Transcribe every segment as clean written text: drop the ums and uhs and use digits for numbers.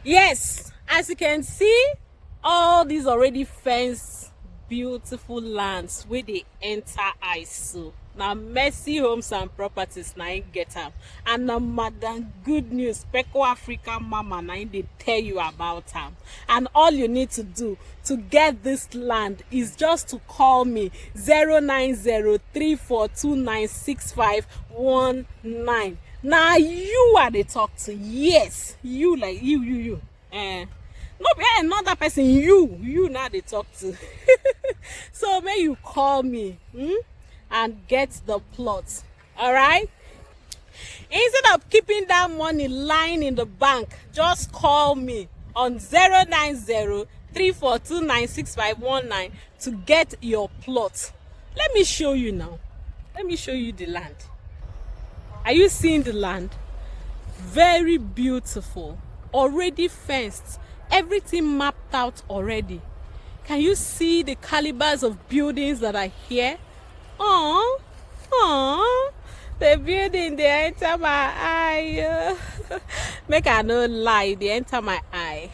Yes, as you can see, all these already fenced beautiful lands where they enter ISO. Now Mercy Homes and Properties na im get am, and na Madam Good News Pekle African Mama na im dey tell you about am. And all you need to do to get this land is just to call me 09034296519. Na you I dey talk to. Yes, you, like you. No be another person, you now they talk to. So may you call me and get the plot. All right, instead of keeping that money lying in the bank, just call me on 09034296519 to get your plot. Let me show you now. Let me show you the land. Are you seeing the land? Very beautiful, already fenced, everything mapped out already. Can you see the calibers of buildings that are here? Oh, the building they enter my eye. Make I no lie, they enter my eye.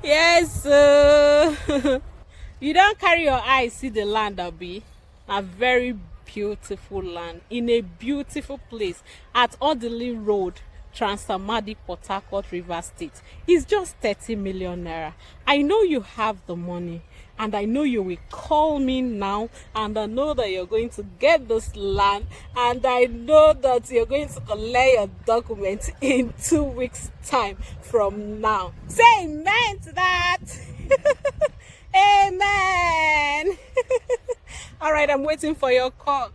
Yes. You don't carry your eye see the land, Abi. A very beautiful land in a beautiful place at Odili Road, Transamadi, Port Harcourt, River State. It's just 30 million naira. I know you have the money, and I know you will call me now, and I know that you're going to get this land, and I know that you're going to collect your documents in 2 weeks time from now. Say amen to that. Amen. All right, I'm waiting for your call.